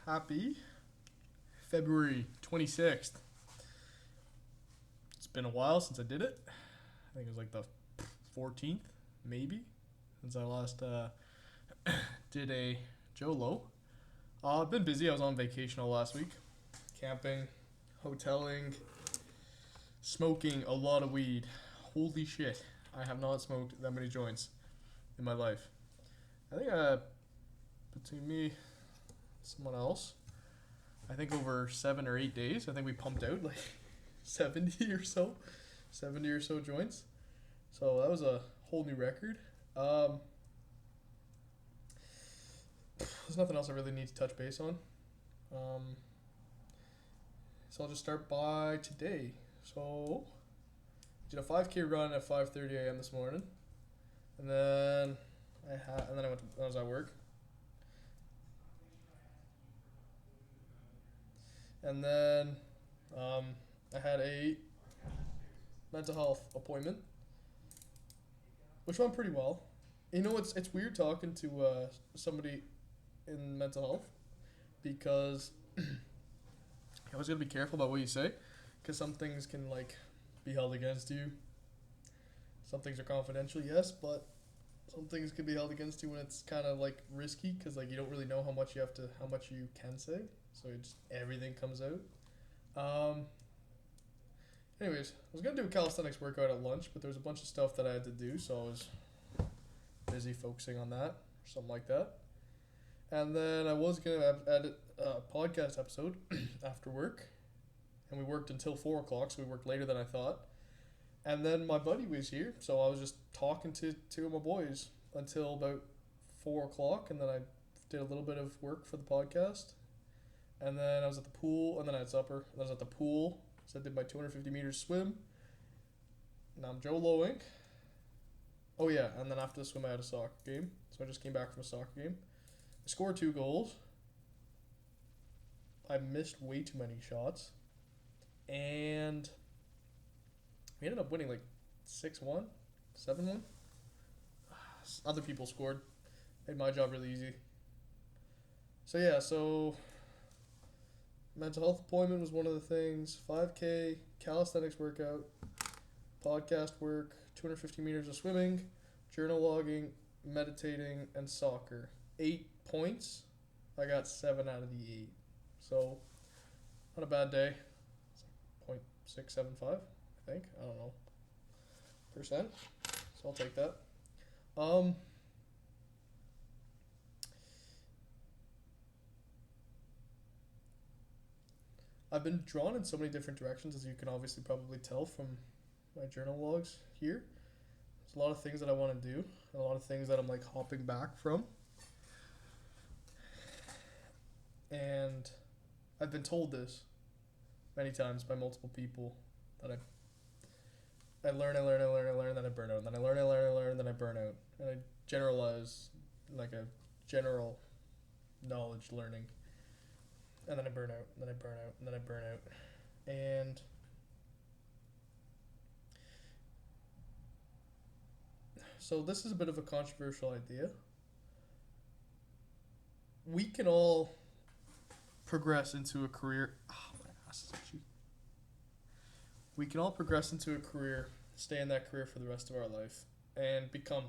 Happy February 26th. It's been a while since I did it. I think it was like the 14th, maybe, since I last did a Jolo. I've been busy. I was on vacation all last week. Camping, hoteling, smoking a lot of weed. Holy shit. I have not smoked that many joints in my life. I think between me and someone else, I think over 7 or 8 days, I think we pumped out like 70 or so, 70 or so joints. So that was a whole new record. There's nothing else I really need to touch base on. Um, so I'll just start by today. So did a 5K run at 5:30 a.m. this morning, and then I was at work, and then I had a mental health appointment, which went pretty well. You know, it's weird talking to somebody in mental health because you always gotta be careful about what you say, because some things can like be held against you. Some things are confidential, yes, but some things can be held against you when it's kind of like risky because like you don't really know how much you can say, so everything comes out. Um, Anyways, I was gonna do a calisthenics workout at lunch, but there was a bunch of stuff that I had to do, so I was busy focusing on that or something like that. And then I was gonna edit a podcast episode after work, and we worked until 4 o'clock, so we worked later than I thought. And then my buddy was here, so I was just talking to two of my boys until about 4 o'clock, and then I did a little bit of work for the podcast. And then I was at the pool, and then I had supper. And I was at the pool, so I did my 250 meters swim. Now I'm Joe Lowink. Oh yeah, and then after the swim I had a soccer game, so I just came back from a soccer game. I scored 2 goals. I missed way too many shots, and we ended up winning like 6-1, 7-1. Other people scored. Made my job really easy. So yeah, mental health appointment was one of the things. 5K, calisthenics workout, podcast work, 250 meters of swimming, journal logging, meditating, and soccer. 8 points. I got 7 out of the 8. So not a bad day. It's like 0.675, I think. I don't know. Percent. So I'll take that. Um, I've been drawn in so many different directions, as you can obviously probably tell from my journal logs here. There's a lot of things that I want to do, a lot of things that I'm like hopping back from. And I've been told this many times by multiple people that I learn, then I burn out, then I learn, then I burn out. And I generalize like a general knowledge learning. And then I burn out, and then I burn out, and then I burn out. And so this is a bit of a controversial idea. We can all progress into a career. Oh, my ass is itchy. We can all progress into a career, stay in that career for the rest of our life, and become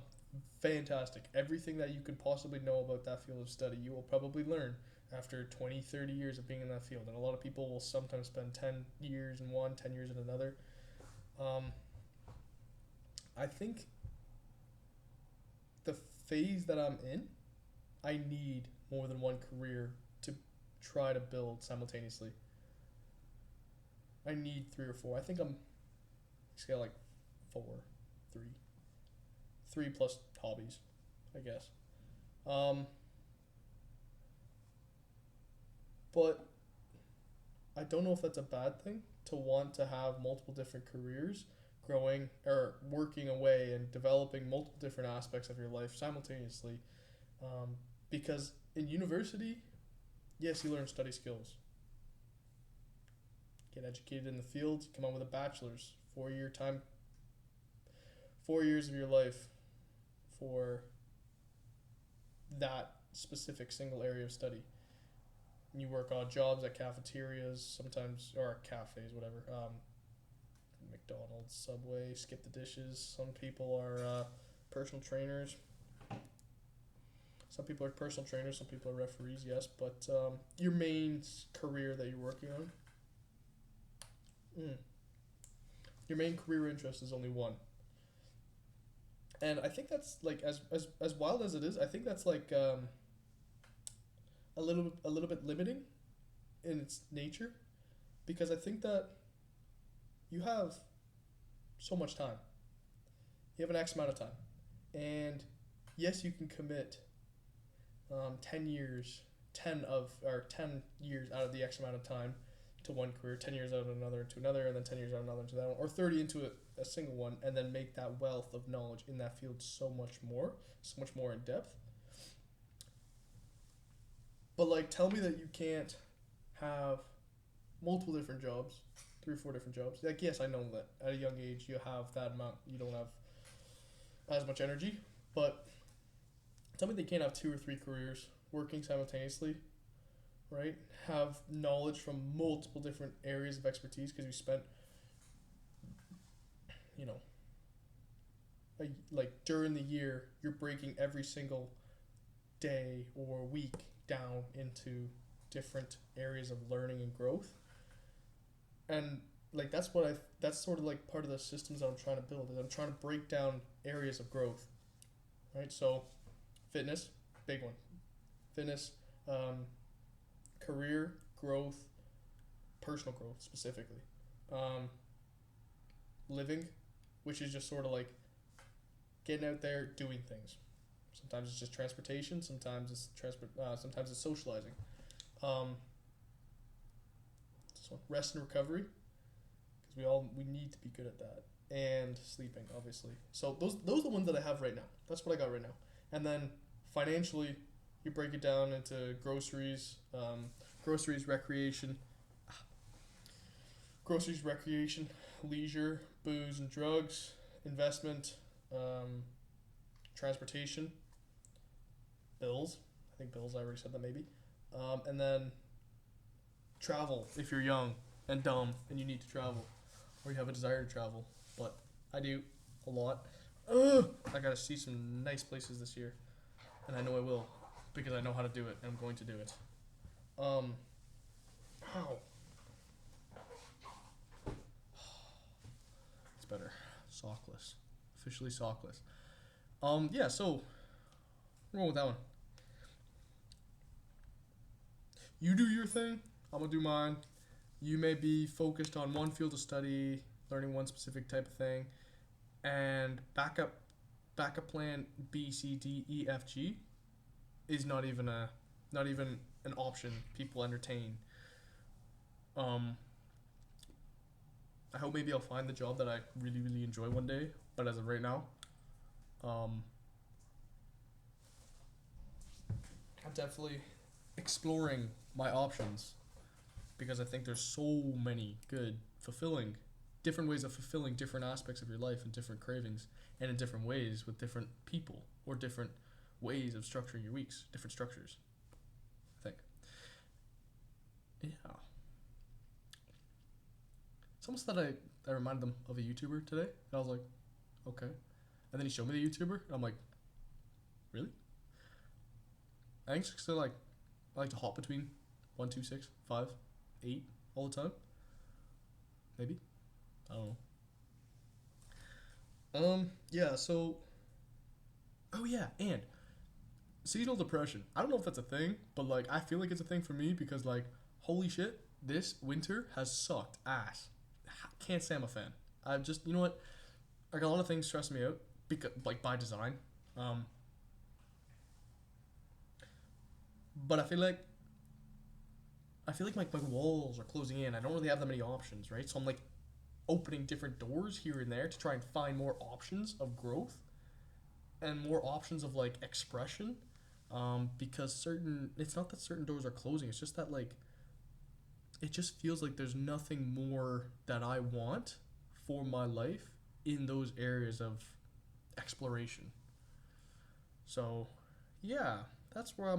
fantastic. Everything that you could possibly know about that field of study, you will probably learn after 20, 30 years of being in that field. And a lot of people will sometimes spend 10 years in one, 10 years in another. I think the phase that I'm in, I need more than one career to try to build simultaneously. I need 3 or 4. I think I'm scale like 4, 3, 3 plus hobbies, I guess. Um, but I don't know if that's a bad thing to want to have multiple different careers, growing or working away and developing multiple different aspects of your life simultaneously. Um, because in university, yes, you learn study skills, get educated in the field, you come out with a bachelor's, 4 year time, 4 years of your life for that specific single area of study. You work odd jobs at cafeterias sometimes, or cafes, whatever. McDonald's, Subway, skip the dishes. Some people are personal trainers. Some people are personal trainers. Some people are referees. Yes, but your main career that you're working on. Mm, your main career interest is only one, and I think that's like as wild as it is. I think that's like a little bit limiting in its nature, because I think that you have so much time. You have an X amount of time, and yes, you can commit 10 years, 10 years out of the X amount of time to one career, 10 years out of another to another, and then 10 years out of another to that one, or 30 into a single one, and then make that wealth of knowledge in that field so much more in depth. But like, tell me that you can't have multiple different jobs, 3 or 4 different jobs. Like, yes, I know that at a young age you have that amount, you don't have as much energy, but tell me they can't have 2 or 3 careers working simultaneously, right? Have knowledge from multiple different areas of expertise because you spent, you know, like during the year, you're breaking every single day or week down into different areas of learning and growth. And like that's sort of like part of the systems that I'm trying to build. Is I'm trying to break down areas of growth, right? So, fitness, big one. Fitness, um, career growth, personal growth specifically, um, living, which is just sort of like getting out there doing things. Sometimes it's just transportation. Sometimes it's socializing. Um, so rest and recovery, because we need to be good at that, and sleeping obviously. So those are the ones that I have right now. That's what I got right now. And then financially, you break it down into groceries, recreation, leisure, booze and drugs, investment, um, transportation, bills. I think bills. I already said that maybe. And then travel if you're young and dumb and you need to travel, or you have a desire to travel. But I do a lot. I gotta see some nice places this year, and I know I will, because I know how to do it, and I'm going to do it. Um, how? It's better. Sockless. Officially sockless. Yeah, so we're going with that one. You do your thing, I'm gonna do mine. You may be focused on one field of study, learning one specific type of thing, and backup plan B, C, D, E, F, G is not even an option people entertain. Um, I hope maybe I'll find the job that I really really enjoy one day, but as of right now, um, I'm definitely exploring my options, because I think there's so many good, fulfilling, different ways of fulfilling different aspects of your life and different cravings, and in different ways with different people, or different ways of structuring your weeks, different structures, I think. Yeah. It's almost that I reminded them of a YouTuber today, and I was like, okay. And then he showed me the YouTuber, and I'm like, really? I think so. Like, I like to hop between 1, 2, 6, 5, 8 all the time. Maybe. I don't know. Yeah. So. Oh yeah, and seasonal depression. I don't know if that's a thing, but like I feel like it's a thing for me, because like holy shit, this winter has sucked ass. Can't say I'm a fan. I've just, you know what, like a lot of things stress me out, because like by design. Um, but I feel like my walls are closing in. I don't really have that many options, right? So I'm like opening different doors here and there to try and find more options of growth and more options of like expression. Because it's not that certain doors are closing. It's just that like it just feels like there's nothing more that I want for my life in those areas of exploration. So, yeah, that's where I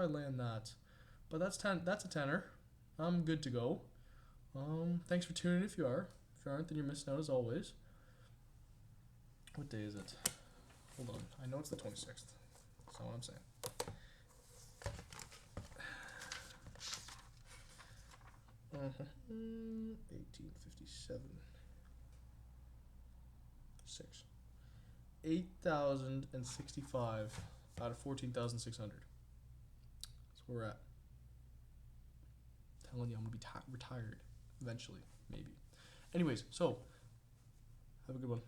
land that. But that's a tenner. I'm good to go. Thanks for tuning in if you are. If you aren't, then you're missing out as always. What day is it? Hold on. I know it's the 26th. That's not what I'm saying. 1857. 6. 8,065 out of 14,600. That's where we're at. Telling you, I'm gonna be retired eventually, maybe. Anyways, so have a good one.